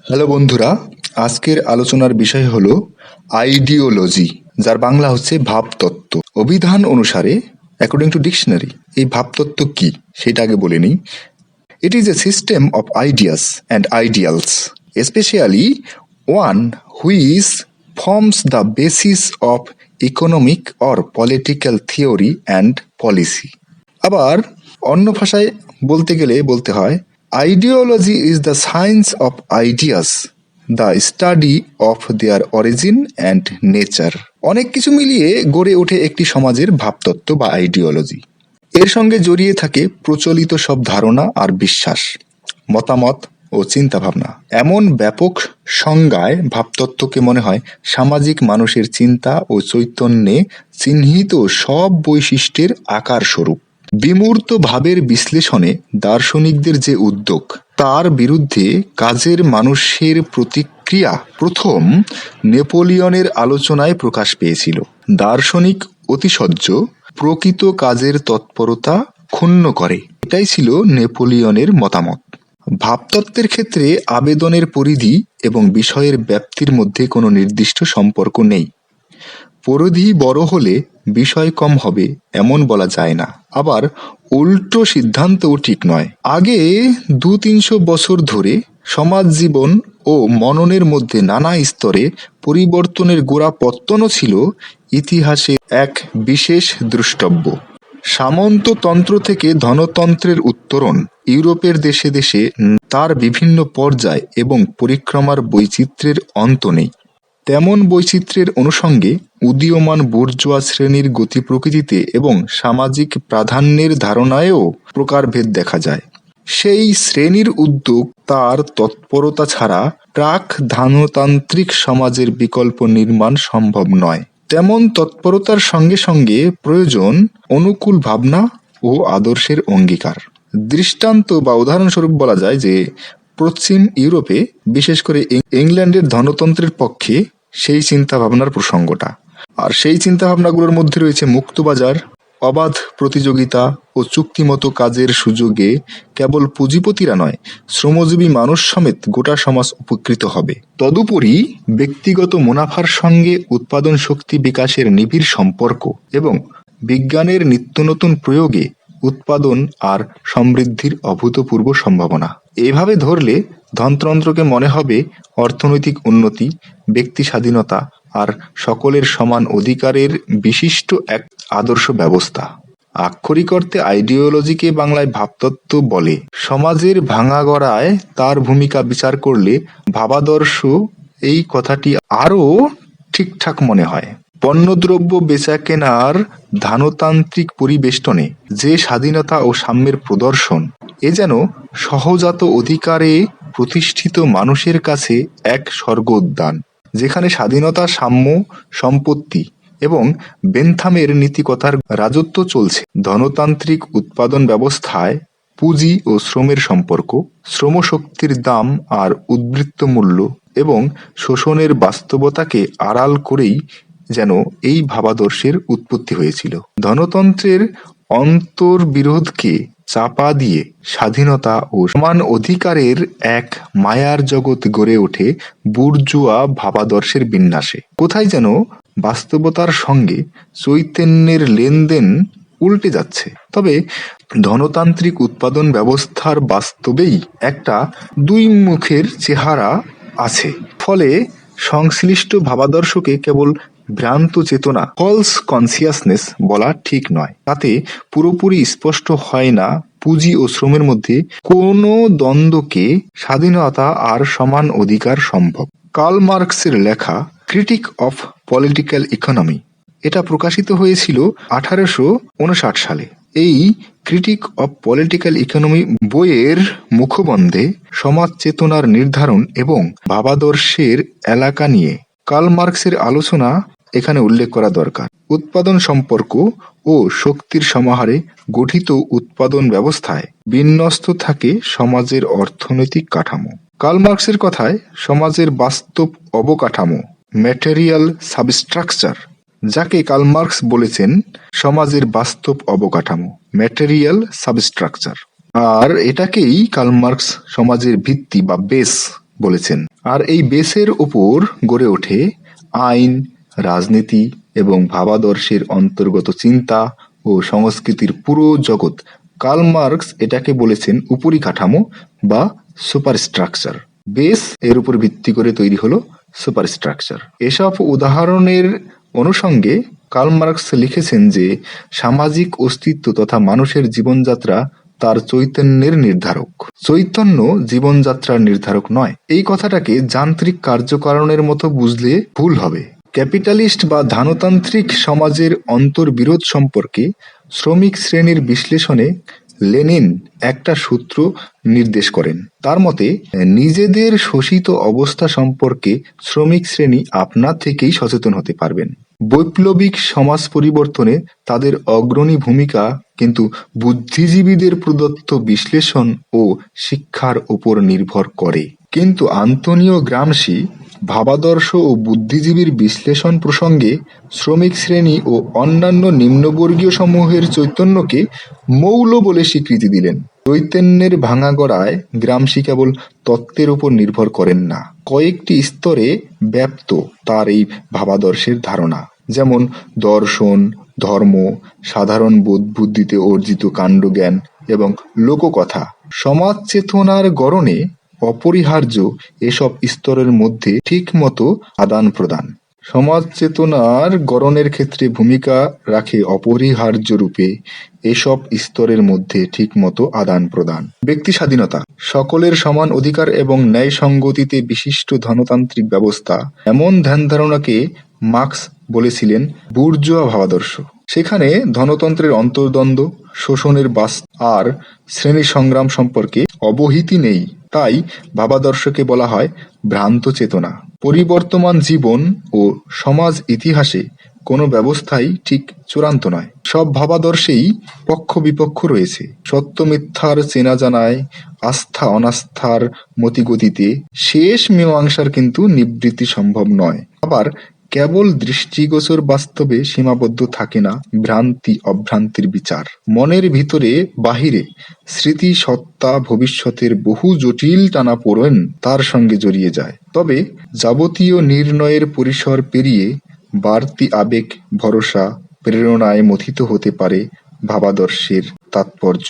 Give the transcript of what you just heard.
Hello বন্ধুরা, আজকের আলোচনার বিষয় হলো আইডিওলজি, যার বাংলা হচ্ছে ভাবতত্ত্ব। অভিধান অনুসারে অ্যাকর্ডিং টু ডিকশনারি এই ভাবতত্ত্ব কি সেটা আগে বলে নিই। It is a system of ideas and ideals, specially one which forms the basis of economic or political theory and policy. আবার অন্য ভাষায় বলতে গেলে বলতে হয় ideology is the science of ideas, the study of their origin and nature. অনেক কিছু মিলিয়ে গড়ে ওঠে একটি সমাজের ভাবতত্ত্ব বা আইডিওলজি। এর সঙ্গে জড়িয়ে থাকে প্রচলিত সব ধারণা আর বিশ্বাস, মতামত ও চিন্তাভাবনা। এমন ব্যাপক সংজ্ঞায় ভাবতত্ত্বকে মনে হয় সামাজিক মানুষের চিন্তা ও চৈতন্যে চিহ্নিত সব বৈশিষ্ট্যের আকার স্বরূপ। বিমূর্ত ভাবের বিশ্লেষণে দার্শনিকদের যে উদ্যোগ, তার বিরুদ্ধে কাজের মানুষের প্রতিক্রিয়া প্রথম নেপোলিয়নের আলোচনায় প্রকাশ পেয়েছিল। দার্শনিক অতিশয্য প্রকৃত কাজের তৎপরতা ক্ষুণ্ণ করে, এটাই ছিল নেপোলিয়নের মতামত। ভাবতত্ত্বের ক্ষেত্রে আবেদনের পরিধি এবং বিষয়ের ব্যাপ্তির মধ্যে কোনো নির্দিষ্ট সম্পর্ক নেই। পরিধি বড় হলে বিষয় কম হবে এমন বলা যায় না, আবার উল্টো সিদ্ধান্তও ঠিক নয়। আগে 200-300 বছর ধরে সমাজ জীবন ও মননের মধ্যে নানা স্তরে পরিবর্তনের গোড়াপত্তনও ছিল ইতিহাসের এক বিশেষ দ্রষ্টব্য। সামন্ততন্ত্র থেকে ধনতন্ত্রের উত্তরণ, ইউরোপের দেশে দেশে তার বিভিন্ন পর্যায় এবং পরিক্রমার বৈচিত্র্যের অন্ত নেই। তেমন বৈচিত্র্যের অনুষঙ্গে উদীয়মান বুর্জোয়া শ্রেণীর গতি প্রকৃতিতে এবং সামাজিক প্রাধান্যের ধারণায়ও প্রকারভেদ দেখা যায়। সেই শ্রেণীর উদ্যোগ তার তৎপরতা ছাড়া প্রাক ধানতান্ত্রিক সমাজের বিকল্প নির্মাণ সম্ভব নয়। তেমন তৎপরতার সঙ্গে সঙ্গে প্রয়োজন অনুকূল ভাবনা ও আদর্শের অঙ্গীকার। দৃষ্টান্ত বা উদাহরণস্বরূপ বলা যায় যে পশ্চিম ইউরোপে, বিশেষ করে ইংল্যান্ডের ধনতন্ত্রের পক্ষে সেই চিন্তা ভাবনার প্রসঙ্গটা। আর সেই চিন্তা ভাবনাগুলোর মধ্যে রয়েছে মুক্তবাজার, অবাধ প্রতিযোগিতা ও চুক্তিমতো কাজের সুযোগে কেবল পুঁজিপতিরা নয়, শ্রমজীবী মানুষ সমেত গোটা সমাজ উপকৃত হবে। তদুপরি ব্যক্তিগত মুনাফার সঙ্গে উৎপাদন শক্তি বিকাশের নিবিড় সম্পর্ক এবং বিজ্ঞানের নিত্যনতুন প্রয়োগে উৎপাদন আর সমৃদ্ধির অভূতপূর্ব সম্ভাবনা। এভাবে ধরলে ধনতন্ত্রকে মনে হবে অর্থনৈতিক উন্নতি, ব্যক্তি স্বাধীনতা আর সকলের সমান অধিকারের বিশিষ্ট এক আদর্শ ব্যবস্থা। আক্ষরিক অর্থে আইডিওলজিকে বাংলায় ভাবতত্ত্ব বলে। সমাজের ভাঙাগড়ায় তার ভূমিকা বিচার করলে ভাবাদর্শ এই কথাটি আরও ঠিকঠাক মনে হয়। পণ্যদ্রব্য বেচা কেনার ধানতান্ত্রিক পরিবেষ্টনে যে স্বাধীনতা ও সাম্যের প্রদর্শন, এ যেন সহজাত অধিকারে প্রতিষ্ঠিত মানুষের কাছে এক স্বর্গ উদ্যান, যেখানে স্বাধীনতা, সাম্য, সম্পত্তি এবং বেনথামের নীতিকথার রাজত্ব চলছে। ধনতান্ত্রিক উৎপাদন ব্যবস্থায় পুঁজি ও শ্রমের সম্পর্ক, শ্রমশক্তির দাম আর উদ্বৃত্ত মূল্য এবং শোষণের বাস্তবতাকে আড়াল করেই যেন এই ভাবাদর্শের উৎপত্তি হয়েছিল। ধনতন্ত্রের অন্তর্বিরোধকে চাপা দিয়ে স্বাধীনতা ও সমান অধিকারের এক মায়ার জগৎ গড়ে ওঠে বুর্জোয়া ভাবাদর্শের বিন্যাসে। কোথায় যেন বাস্তবতার সঙ্গে চৈতন্যের লেনদেন উল্টে যাচ্ছে। তবে ধনতান্ত্রিক উৎপাদন ব্যবস্থার বাস্তবেই একটা দুই মুখের চেহারা আছে। ফলে সংশ্লিষ্ট ভাবাদর্শকে কেবল ভ্রান্ত চেতনা, ফলস কনসিয়াসনেস বলা ঠিক নয়। তাতে পুরোপুরি স্পষ্ট হয় না পুঁজি ও শ্রমের মধ্যে কোনো দ্বন্দ্বকে স্বাধীনতা আর সমান অধিকার সম্ভব। কার্ল মার্কসের লেখা ক্রিটিক অফ পলিটিক্যাল ইকোনমি, এটা প্রকাশিত হয়েছিল 1859 সালে। এই ক্রিটিক অফ পলিটিক্যাল ইকোনমি বইয়ের মুখবন্ধে সমাজ চেতনার নির্ধারণ এবং ভাবাদর্শের এলাকা নিয়ে কার্ল মার্কসের আলোচনা এখানে উল্লেখ করা দরকার। উৎপাদন সম্পর্ক ও শক্তির সমাহারে গঠিত উৎপাদন ব্যবস্থায় বিন্যস্ত থাকে সমাজের অর্থনৈতিক কাঠামো। কার্ল মার্কসের কথায় সমাজের বাস্তব অবকাঠামো, ম্যাটেরিয়াল সাবস্ট্রাকচার, যাকে কার্ল মার্কস বলেছেন সমাজের বাস্তব অবকাঠামো, ম্যাটেরিয়াল সাবস্ট্রাকচার, আর এটাকেই কার্ল মার্কস সমাজের ভিত্তি বা বেস বলেছেন। আর এই বেসের উপর গড়ে ওঠে আইন, রাজনীতি এবং ভাবাদর্শের অন্তর্গত চিন্তা ও সংস্কৃতির পুরো জগৎ। কার্ল মার্কস এটাকে বলেছেন উপরিকাঠামো বা সুপারস্ট্রাকচার। বেস এর উপর ভিত্তি করে তৈরি হলো সুপারস্ট্রাকচার। এসব উদাহরণের অনুষঙ্গে কার্ল মার্কস লিখেছেন যে সামাজিক অস্তিত্ব তথা মানুষের জীবনযাত্রা তার চৈতন্যের নির্ধারক। চৈতন্য জীবনযাত্রার নির্ধারক নয়। এই কথাটাকে যান্ত্রিক কার্যকারণের মতো বুঝলে ভুল হবে। ক্যাপিটালিস্ট বা ধানতান্ত্রিক সমাজের অন্তর্বিরোধ সম্পর্কে শ্রমিক শ্রেণীর বিশ্লেষণে লেনিন একটা সূত্র নির্দেশ করেন। তার মতে নিজেদের শোষিত অবস্থা সম্পর্কে শ্রমিক শ্রেণী আপনা থেকেই সচেতন হতে পারবেন। বৈপ্লবিক সমাজ পরিবর্তনে তাদের অগ্রণী ভূমিকা কিন্তু বুদ্ধিজীবীদের প্রদত্ত বিশ্লেষণ ও শিক্ষার উপর নির্ভর করে। কিন্তু আন্তোনিও গ্রামসি ভাবাদর্শ ও বুদ্ধিজীবীর বিশ্লেষণ প্রসঙ্গে শ্রমিক শ্রেণী ও অন্যান্য নিম্নবর্গীয় সমূহের চৈতন্যকে মৌল বলে স্বীকৃতি দিলেন। চৈতন্যের ভাঙাগড়ায় গ্রামসি কেবল তত্ত্বের উপর নির্ভর করেন না, কয়েকটি স্তরে ব্যাপ্ত তার এই ভাবাদর্শের ধারণা, যেমন দর্শন, ধর্ম, সাধারণ বোধ বুদ্ধিতে অর্জিত কাণ্ডজ্ঞান এবং লোককথা। সমাজ চেতনার গড়নে অপরিহার্য এসব স্তরের মধ্যে ঠিকমতো আদান প্রদান। সমাজ চেতনার গড়নের ক্ষেত্রে ভূমিকা রাখে অপরিহার্য রূপে এসব স্তরের মধ্যে ঠিকমতো আদান প্রদান। ব্যক্তি স্বাধীনতা, সকলের সমান অধিকার এবং ন্যায় সঙ্গতিতে বিশিষ্ট ধনতান্ত্রিক ব্যবস্থা, এমন ধ্যান ধারণাকে মার্কস বলেছিলেন বুর্জোয়া ভাবাদর্শ। সেখানে ধনতন্ত্রের অন্তর্দ্বন্দ্ব, শোষণের আর শ্রেণী সংগ্রাম সম্পর্কে অবহিতি নেই। তাই ভাবাদর্শকে বলা হয় ভ্রান্ত চেতনা। পরিবর্তমান জীবন ও সমাজ ইতিহাসে কোনো ব্যবস্থাই ঠিক চূড়ান্ত নয়। সব ভাবাদর্শেই পক্ষ বিপক্ষ রয়েছে। সত্য মিথ্যার চেনা জানায়, আস্থা অনাস্থার মতিগতিতে শেষ মীমাংসার কিন্তু নিবৃত্তি সম্ভব নয়। আবার কেবল দৃষ্টিগোচর বাস্তবে সীমাবদ্ধ থাকে না ভ্রান্তি অভ্রান্তির বিচার। মনের ভিতরে বাহিরে স্মৃতি সত্তা ভবিষ্যতের বহু জটিল টানাপোড়েন তার সঙ্গে জড়িয়ে যায়। তবে যাবতীয় নির্ণয়ের পরিসর পেরিয়ে বাড়তি আবেগ, ভরসা, প্রেরণায় মথিত হতে পারে ভাবাদর্শের তাৎপর্য।